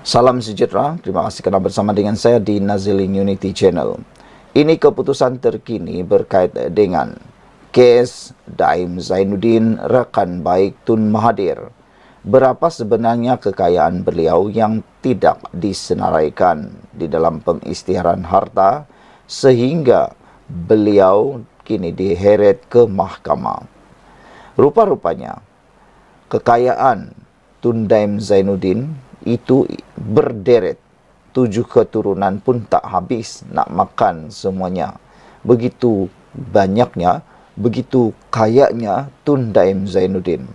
Salam sejahtera, terima kasih kerana bersama dengan saya di Nazilin Unity Channel. Ini keputusan terkini berkait dengan kes Daim Zainuddin rekan baik Tun Mahathir. Berapa sebenarnya kekayaan beliau yang tidak disenaraikan di dalam pengisytiharan harta sehingga beliau kini diheret ke mahkamah. Rupa-rupanya kekayaan Tun Daim Zainuddin itu berderet, 7 keturunan pun tak habis nak makan semuanya. Begitu banyaknya, begitu kayanya Tun Daim Zainuddin.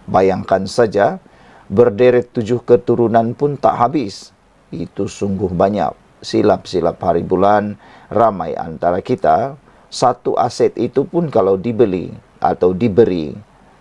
Bayangkan saja, berderet 7 keturunan pun tak habis. Itu sungguh banyak. Silap-silap hari bulan, ramai antara kita, satu aset itu pun kalau dibeli atau diberi,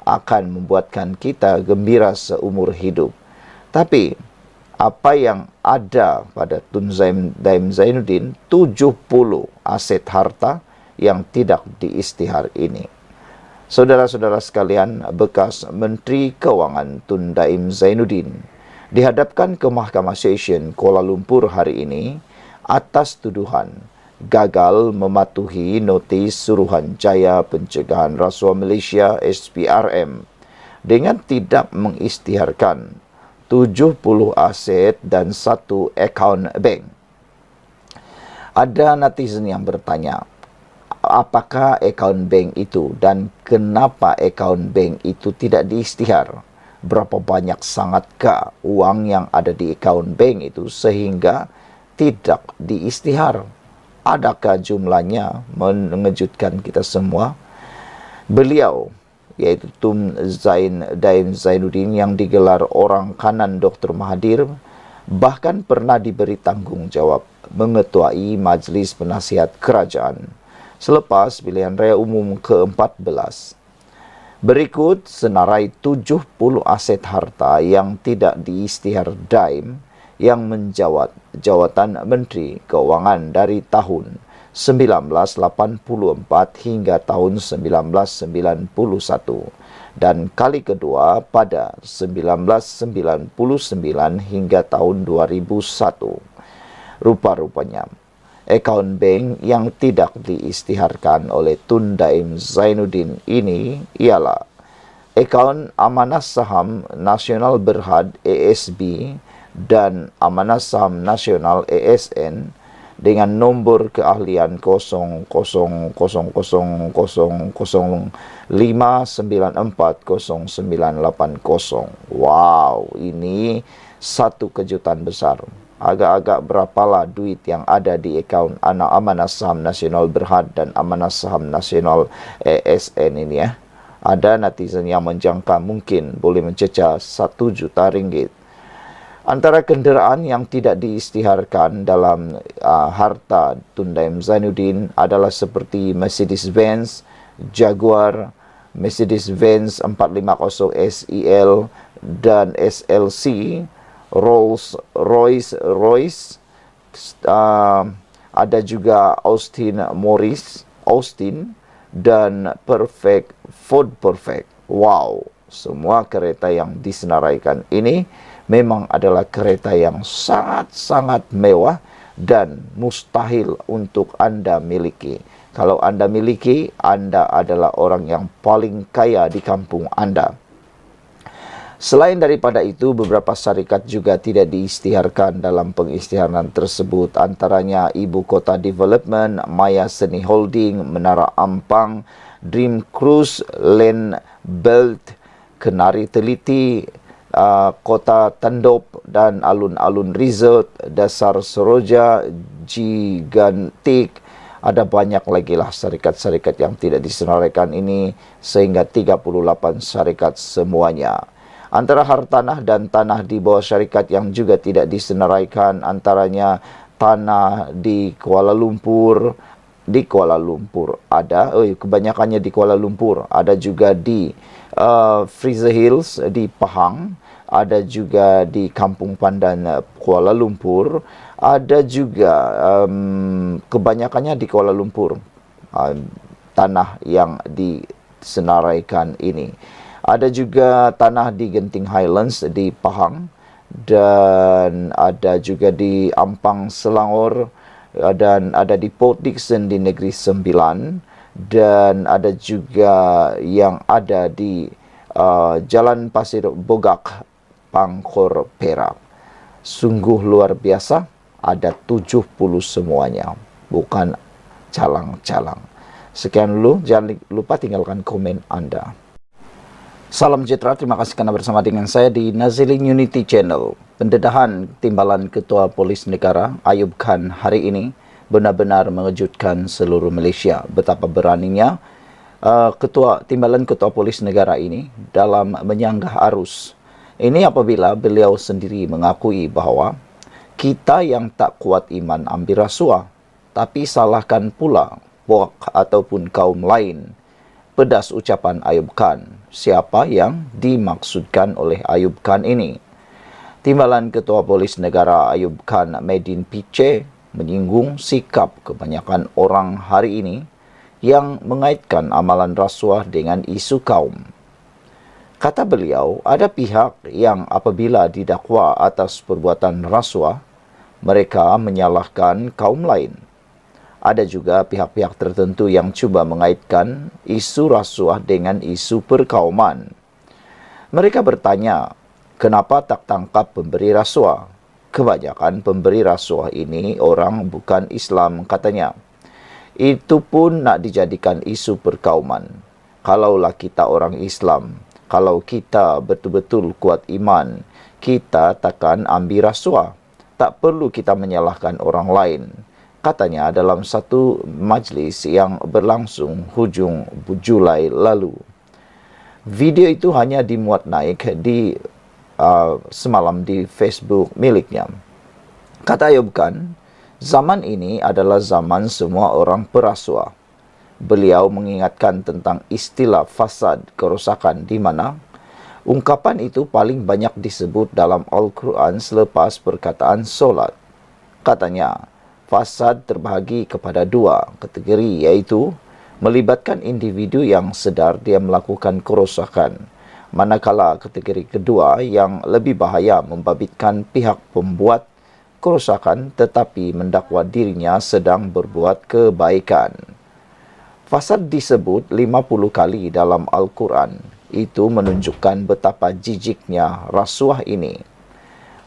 akan membuatkan kita gembira seumur hidup. Tapi apa yang ada pada Tun Daim Zainuddin, 70 aset harta yang tidak diisytihar ini. Saudara-saudara sekalian, bekas Menteri Kewangan Tun Daim Zainuddin dihadapkan ke Mahkamah Session Kuala Lumpur hari ini atas tuduhan gagal mematuhi notis Suruhanjaya Pencegahan Rasuah Malaysia SPRM dengan tidak mengisytiharkan 70 aset dan 1 akaun bank. Ada netizen yang bertanya, apakah akaun bank itu dan kenapa akaun bank itu tidak diisytihar? Berapa banyak sangatkah uang yang ada di akaun bank itu sehingga tidak diisytihar? Adakah jumlahnya? Mengejutkan kita semua. Beliau, iaitu Tun Daim Zainuddin yang digelar orang kanan Dr. Mahathir, bahkan pernah diberi tanggungjawab mengetuai Majlis Penasihat Kerajaan selepas pilihan raya umum ke-14. Berikut senarai 70 aset harta yang tidak diisytihar Daim yang menjawat jawatan Menteri Keuangan dari tahun 1984 hingga tahun 1991 dan kali kedua pada 1999 hingga tahun 2001. Rupa-rupanya, akaun bank yang tidak diisytiharkan oleh Tun Daim Zainuddin ini ialah akaun Amanah Saham Nasional Berhad ASB dan Amanah Saham Nasional ASN dengan nombor keahlian 000059400980. Wow, ini satu kejutan besar. Agak-agak berapalah duit yang ada di akaun Amanah Saham Nasional Berhad dan Amanah Saham Nasional ASN ini ya. Ada netizen yang menjangka mungkin boleh mencecah 1 juta ringgit. Antara kenderaan yang tidak diisytiharkan dalam harta Tun Daim Zainuddin adalah seperti Mercedes-Benz, Jaguar, Mercedes-Benz 450 SEL dan SLC, Rolls-Royce, ada juga Austin dan Ford Perfect. Wow, semua kereta yang disenaraikan ini memang adalah kereta yang sangat-sangat mewah dan mustahil untuk Anda miliki. Kalau Anda miliki, Anda adalah orang yang paling kaya di kampung Anda. Selain daripada itu, beberapa syarikat juga tidak diisytiharkan dalam pengisytiharan tersebut. Antaranya Ibu Kota Development, Maya Seni Holding, Menara Ampang, Dream Cruise, Land Belt, Kenari Teliti, Kota Tandop dan Alun-Alun Resort, Dasar Seroja, Gigantik. Ada banyak lagi lah syarikat-syarikat yang tidak disenaraikan ini sehingga 38 syarikat semuanya. Antara hartanah dan tanah di bawah syarikat yang juga tidak disenaraikan antaranya tanah di Kuala Lumpur. Di Kuala Lumpur ada, kebanyakannya di Kuala Lumpur. Ada juga di Fraser Hills di Pahang. Ada juga di Kampung Pandan Kuala Lumpur. Ada juga kebanyakannya di Kuala Lumpur. Tanah yang disenaraikan ini. Ada juga tanah di Genting Highlands di Pahang dan ada juga di Ampang Selangor, dan ada di Port Dickson di Negeri Sembilan, dan ada juga yang ada di Jalan Pasir Bogak, Pangkor Perak. Sungguh luar biasa, ada 70 semuanya, bukan calang-calang. Sekian dulu, jangan lupa tinggalkan komen Anda. Salam sejahtera, terima kasih karena bersama dengan saya di Naziling Unity Channel. Pendedahan Timbalan Ketua Polis Negara Ayub Khan hari ini benar-benar mengejutkan seluruh Malaysia. Betapa beraninya Timbalan Ketua Polis Negara ini dalam menyanggah arus. Ini apabila beliau sendiri mengakui bahawa kita yang tak kuat iman ambil rasuah, tapi salahkan pula puak ataupun kaum lain. Pedas ucapan Ayub Khan. Siapa yang dimaksudkan oleh Ayub Khan ini? Timbalan Ketua Polis Negara Ayub Khan Medin Piche menyinggung sikap kebanyakan orang hari ini yang mengaitkan amalan rasuah dengan isu kaum. Kata beliau, ada pihak yang apabila didakwa atas perbuatan rasuah, mereka menyalahkan kaum lain. Ada juga pihak-pihak tertentu yang cuba mengaitkan isu rasuah dengan isu perkauman. Mereka bertanya, kenapa tak tangkap pemberi rasuah? Kebanyakan pemberi rasuah ini orang bukan Islam, katanya. Itu pun nak dijadikan isu perkauman. Kalaulah kita orang Islam, kalau kita betul-betul kuat iman, kita takkan ambil rasuah. Tak perlu kita menyalahkan orang lain. Katanya dalam satu majlis yang berlangsung hujung Julai lalu. Video itu hanya dimuat naik di semalam di Facebook miliknya. Kata Ayub Khan, zaman ini adalah zaman semua orang perasuah. Beliau mengingatkan tentang istilah fasad kerosakan di mana ungkapan itu paling banyak disebut dalam Al-Quran selepas perkataan solat. Katanya, fasad terbahagi kepada dua kategori, iaitu melibatkan individu yang sedar dia melakukan kerosakan, manakala kategori kedua yang lebih bahaya membabitkan pihak pembuat kerosakan tetapi mendakwa dirinya sedang berbuat kebaikan. Fasad disebut 50 kali dalam Al-Quran. Itu menunjukkan betapa jijiknya rasuah ini.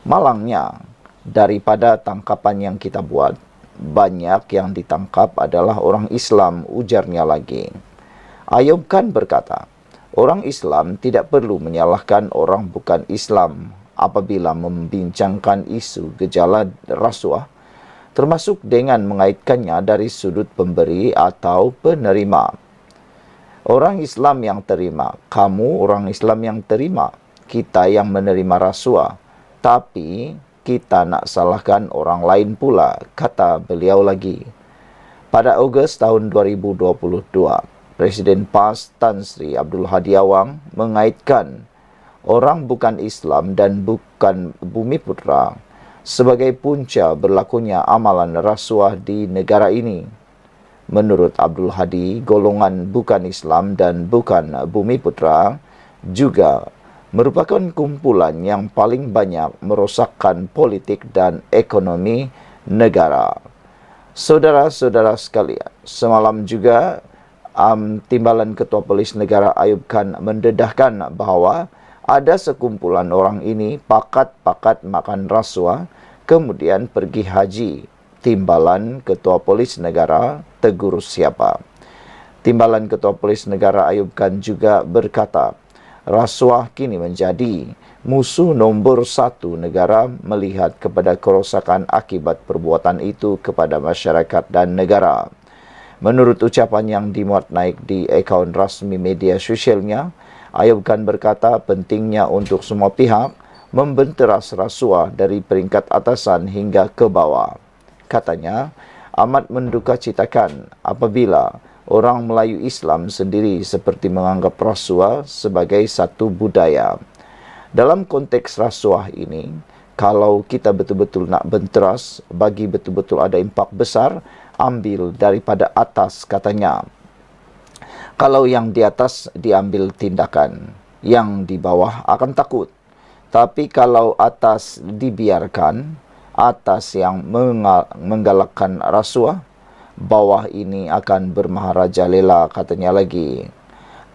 Malangnya, daripada tangkapan yang kita buat, banyak yang ditangkap adalah orang Islam, ujarnya lagi. Ayub Khan berkata, orang Islam tidak perlu menyalahkan orang bukan Islam apabila membincangkan isu gejala rasuah, termasuk dengan mengaitkannya dari sudut pemberi atau penerima. Orang Islam yang terima, kamu orang Islam yang terima, kita yang menerima rasuah, tapi kita nak salahkan orang lain pula, kata beliau lagi. Pada Ogos tahun 2022, Presiden PAS Tan Sri Abdul Hadi Awang mengaitkan orang bukan Islam dan bukan Bumiputra sebagai punca berlakunya amalan rasuah di negara ini. Menurut Abdul Hadi, golongan bukan Islam dan bukan Bumiputra juga merupakan kumpulan yang paling banyak merosakkan politik dan ekonomi negara. Saudara-saudara sekalian, semalam juga Timbalan Ketua Polis Negara Ayub Khan mendedahkan bahawa ada sekumpulan orang ini pakat-pakat makan rasuah, kemudian pergi haji. Timbalan Ketua Polis Negara tegur siapa? Timbalan Ketua Polis Negara Ayub Khan juga berkata, rasuah kini menjadi musuh nombor satu negara melihat kepada kerosakan akibat perbuatan itu kepada masyarakat dan negara. Menurut ucapan yang dimuat naik di akaun rasmi media sosialnya, Ayub Khan berkata pentingnya untuk semua pihak membenteras rasuah dari peringkat atasan hingga ke bawah. Katanya, amat mendukacitakan apabila orang Melayu Islam sendiri seperti menganggap rasuah sebagai satu budaya. Dalam konteks rasuah ini, kalau kita betul-betul nak benteras, bagi betul-betul ada impak besar, ambil daripada atas, katanya. Kalau yang di atas diambil tindakan, yang di bawah akan takut. Tapi kalau atas dibiarkan, atas yang menggalakkan rasuah, bawah ini akan bermaharajalela, katanya lagi.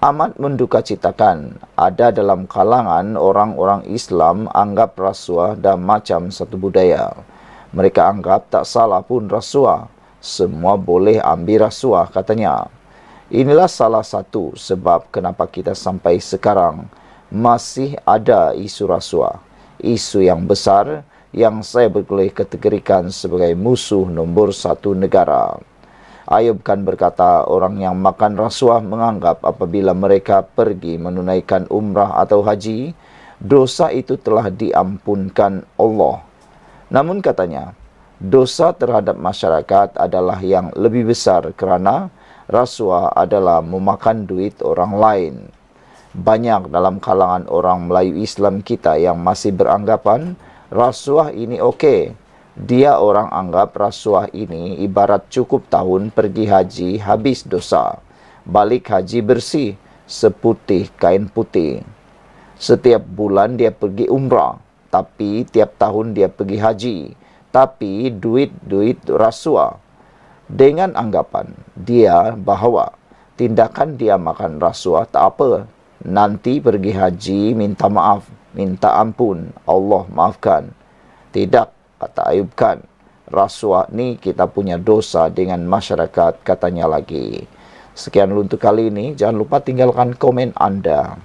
Amat mendukacitakan, ada dalam kalangan orang-orang Islam anggap rasuah dan macam satu budaya. Mereka anggap tak salah pun rasuah. Semua boleh ambil rasuah, katanya. Inilah salah satu sebab kenapa kita sampai sekarang masih ada isu rasuah. Isu yang besar yang saya boleh kategorikan sebagai musuh nombor satu negara. Ayub kan berkata, orang yang makan rasuah menganggap apabila mereka pergi menunaikan umrah atau haji, dosa itu telah diampunkan Allah. Namun katanya, dosa terhadap masyarakat adalah yang lebih besar kerana rasuah adalah memakan duit orang lain. Banyak dalam kalangan orang Melayu Islam kita yang masih beranggapan rasuah ini okey. Dia orang anggap rasuah ini ibarat cukup tahun pergi haji habis dosa. Balik haji bersih, seputih kain putih. Setiap bulan dia pergi umrah, tapi tiap tahun dia pergi haji. Tapi duit rasuah. Dengan anggapan dia bahawa tindakan dia makan rasuah tak apa. Nanti pergi haji minta maaf, minta ampun, Allah maafkan. Tidak, kata Ayub kan, rasuah ni kita punya dosa dengan masyarakat, katanya lagi. Sekian untuk kali ini, jangan lupa tinggalkan komen anda.